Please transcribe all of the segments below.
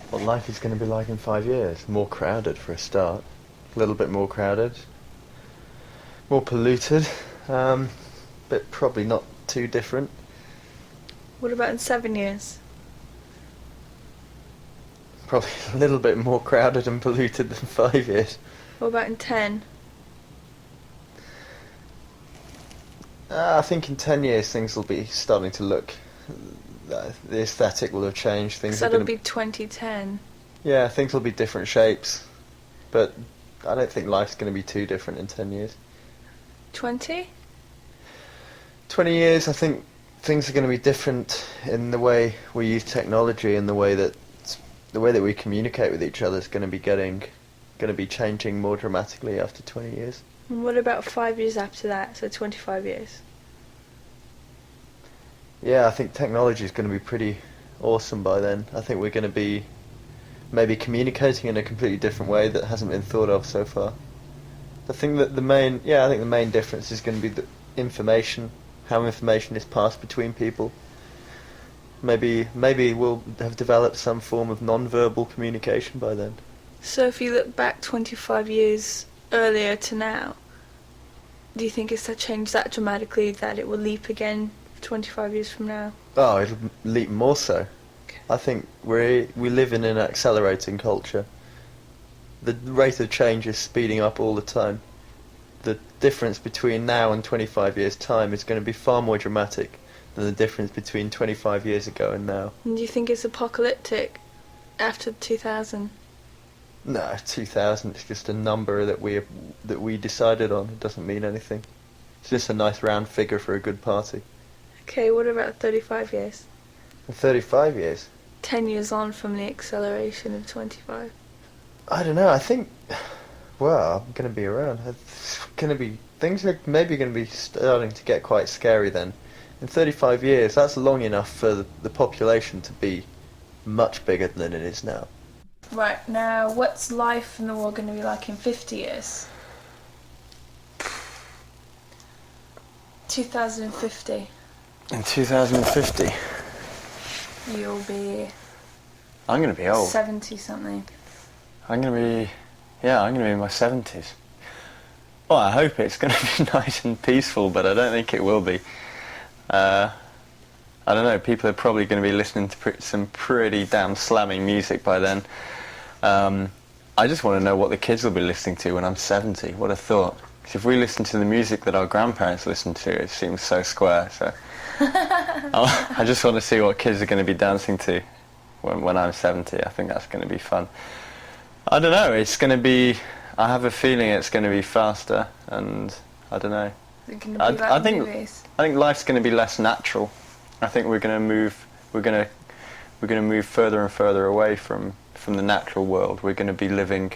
what life is going to be like in 5 years. More crowded for a start. A little bit more crowded. More polluted. But probably not too different. What about in 7 years? Probably a little bit more crowded and polluted than 5 years. What about in 10? I think in 10 years things will be starting to look... the aesthetic will have changed. Because Things are that'll going to... be 2010. Yeah, things will be different shapes. But I don't think life's going to be too different in 10 years. 20? 20 years, I think things are going to be different in the way we use technology and the way that we communicate with each other is going to be changing more dramatically after 20 years. And what about 5 years after that, so 25 years? Yeah, I think technology is going to be pretty awesome by then. I think we're going to be maybe communicating in a completely different way that hasn't been thought of so far. I think the main difference is going to be the information, how information is passed between people. Maybe we'll have developed some form of non-verbal communication by then. So if you look back 25 years earlier to now, do you think it's changed that dramatically that it will leap again 25 years from now? Oh, it'll leap more so. Okay. I think we live in an accelerating culture. The rate of change is speeding up all the time. The difference between now and 25 years' time is going to be far more dramatic than the difference between 25 years ago and now. And do you think it's apocalyptic after 2000? No, 2000 is just a number that we decided on. It doesn't mean anything. It's just a nice round figure for a good party. Okay, what about 35 years? In 35 years? 10 years on from the acceleration of 25. I don't know, I think... Well, I'm going to be around. Things are maybe going to be starting to get quite scary then. In 35 years, that's long enough for the population to be much bigger than it is now. Right, now what's life in the world going to be like in 50 years? 2050. In 2050? You'll be... I'm going to be old. 70 something. I'm going to be in my 70s. Well, I hope it's going to be nice and peaceful, but I don't think it will be. I don't know, people are probably going to be listening to some pretty damn slamming music by then. I just want to know what the kids will be listening to when I'm 70. What a thought. 'Cause if we listen to the music that our grandparents listened to, it seems so square, so... I just want to see what kids are going to be dancing to when I'm 70. I think that's going to be fun. I don't know, it's going to be... I have a feeling it's going to be faster, and I don't know. Is it going to be like movies? I think life's going to be less natural. I think we're going to move further and further away from the natural world. We're going to be living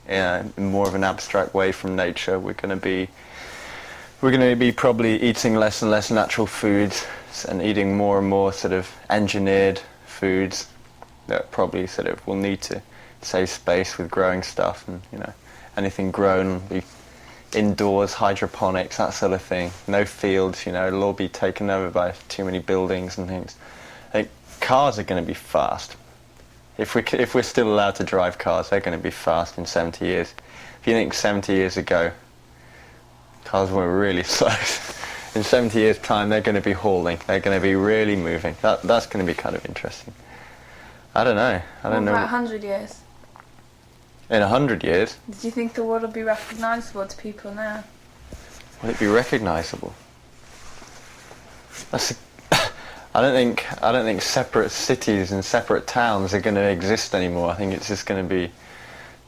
in more of an abstract way from nature. We're going to be probably eating less and less natural foods and eating more and more sort of engineered foods that probably sort of will need to save space with growing stuff, and anything grown will be indoors, hydroponics, that sort of thing. No fields, it'll all be taken over by too many buildings and things. I think cars are going to be fast. If we're still allowed to drive cars, they're going to be fast in 70 years. If you think 70 years ago, cars were really slow. In 70 years' time, they're going to be hauling. They're going to be really moving. That's going to be kind of interesting. I don't know. What about 100 years? In 100 years? Do you think the world will be recognisable to people now? Will it be recognisable? I don't think separate cities and separate towns are going to exist anymore. I think it's just going to be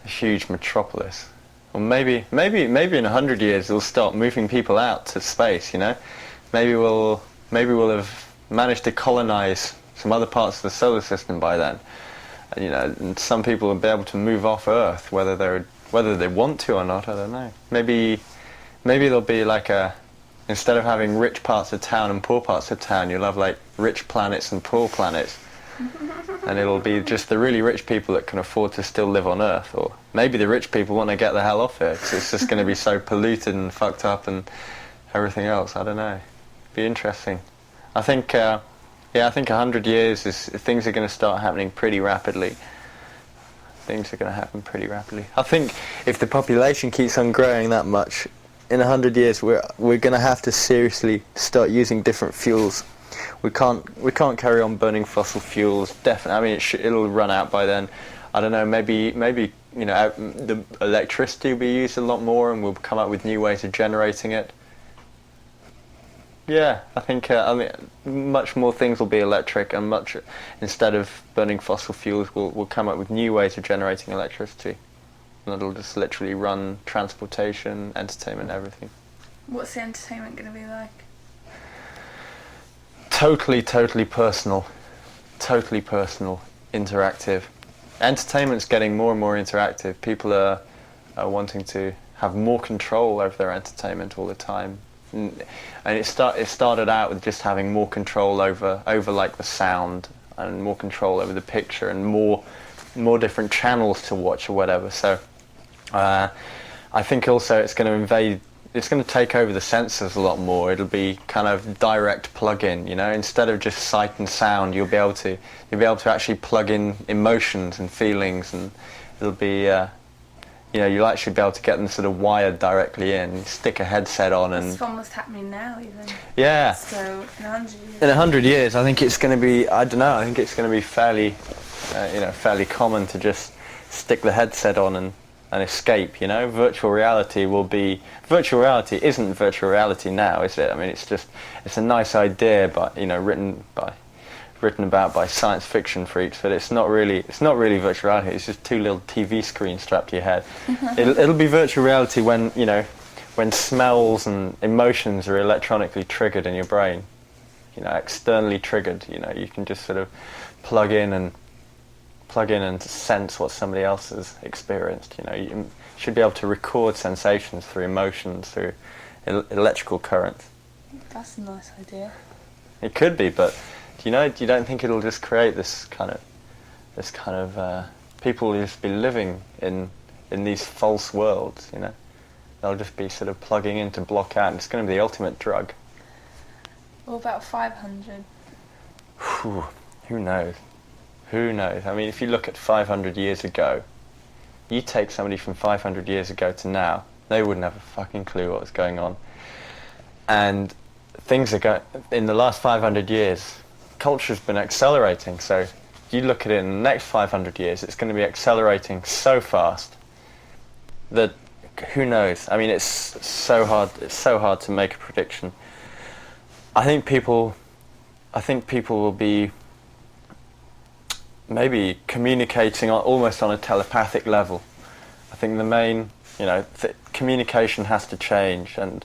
a huge metropolis. Or maybe in 100 years they'll start moving people out to space. Maybe we'll have managed to colonise some other parts of the solar system by then. And some people will be able to move off Earth, whether they want to or not. I don't know. Maybe there'll be like instead of having rich parts of town and poor parts of town, you'll have like rich planets and poor planets. And it'll be just the really rich people that can afford to still live on Earth. Or maybe the rich people want to get the hell off here, because it's just going to be so polluted and fucked up and everything else. I don't know. Be interesting. I think 100 years things are going to start happening pretty rapidly. Things are going to happen pretty rapidly. I think if the population keeps on growing that much, in 100 years we're going to have to seriously start using different fuels. We can't carry on burning fossil fuels. Definitely. I mean, it'll run out by then. I don't know. Maybe the electricity will be used a lot more, and we'll come up with new ways of generating it. Yeah, I think much more things will be electric, and instead of burning fossil fuels, we'll come up with new ways of generating electricity, and it'll just literally run transportation, entertainment, everything. What's the entertainment going to be like? Totally personal, interactive. Entertainment's getting more and more interactive. People are wanting to have more control over their entertainment all the time. And it started out with just having more control over like the sound, and more control over the picture, and more different channels to watch or whatever. So I think also it's going to take over the senses a lot more. It'll be kind of direct plug-in, instead of just sight and sound. You'll be able to actually plug in emotions and feelings, and it'll be you'll actually be able to get them sort of wired directly in. Stick a headset on, and it's almost happening now, even. Yeah. So in 100 years. In 100 years, I think it's going to be. I don't know. I think it's going to be fairly common to just stick the headset on and escape. Virtual reality isn't virtual reality now, is it? I mean, it's a nice idea, but written about by science fiction freaks, but it's not really virtual reality. It's just two little TV screens strapped to your head. It'll be virtual reality when smells and emotions are electronically triggered in your brain, externally triggered. You can just sort of plug in and sense what somebody else has experienced. You should be able to record sensations through emotions, through electrical currents. That's a nice idea. It could be, but you don't think it'll just create this kind of people will just be living in these false worlds. They'll just be sort of plugging in to block out, and it's going to be the ultimate drug. What about 500? Who knows? I mean, if you look at 500 years ago, you take somebody from 500 years ago to now, they wouldn't have a fucking clue what was going on. And things are going, in the last 500 years, culture's been accelerating. So you look at it in the next 500 years, it's going to be accelerating so fast that who knows? I mean, it's so hard to make a prediction. I think people will be maybe communicating almost on a telepathic level. I think the main, communication has to change, and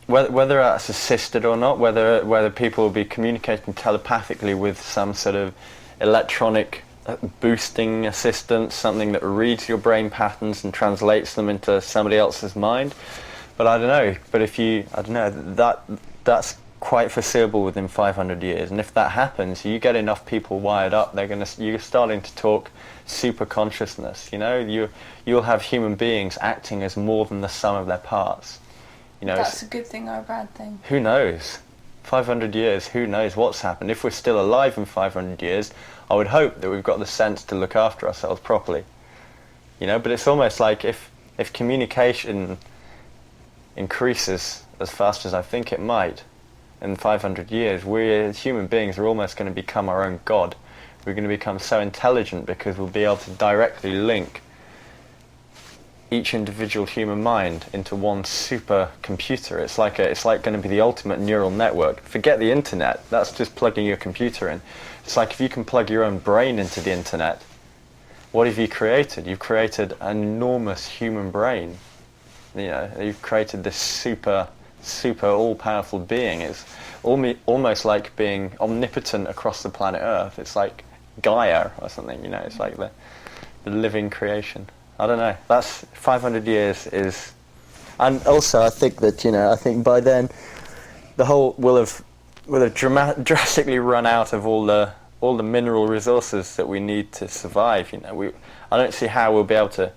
whether that's assisted or not, whether people will be communicating telepathically with some sort of electronic boosting assistant, something that reads your brain patterns and translates them into somebody else's mind. But I don't know. But that's quite foreseeable within 500 years, and if that happens, you get enough people wired up, you're starting to talk super consciousness. You'll have human beings acting as more than the sum of their parts. That's a good thing or a bad thing. Who knows? 500 years, who knows what's happened? If we're still alive in 500 years, I would hope that we've got the sense to look after ourselves properly. But it's almost like if communication increases as fast as I think it might, in 500 years, we as human beings are almost going to become our own god. We're going to become so intelligent because we'll be able to directly link each individual human mind into one super computer. It's like going to be the ultimate neural network. Forget the internet. That's just plugging your computer in. It's like if you can plug your own brain into the internet, what have you created? You've created an enormous human brain. You've created this super all-powerful being. It's almost like being omnipotent across the planet Earth. It's like Gaia or something, it's like the living creation. I don't know. That's 500 years is, and also I think that I think by then the whole will have drastically run out of all the mineral resources that we need to survive. I don't see how we'll be able to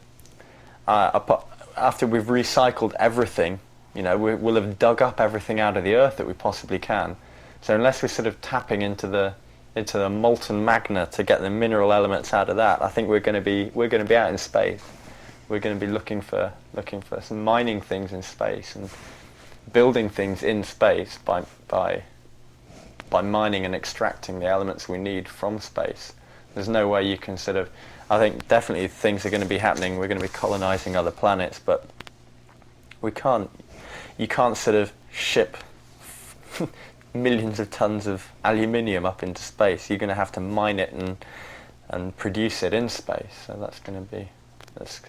after we've recycled everything. We'll have dug up everything out of the earth that we possibly can. So unless we're sort of tapping into the into the molten magma to get the mineral elements out of that. I think we're going to be out in space. We're going to be looking for some mining things in space and building things in space by mining and extracting the elements we need from space. There's no way you can sort of. I think definitely things are going to be happening. We're going to be colonizing other planets, but we can't. You can't sort of ship millions of tons of aluminium up into space. You're going to have to mine it and produce it in space. So that's going to be.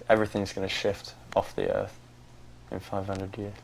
Everything's going to shift off the Earth in 500 years.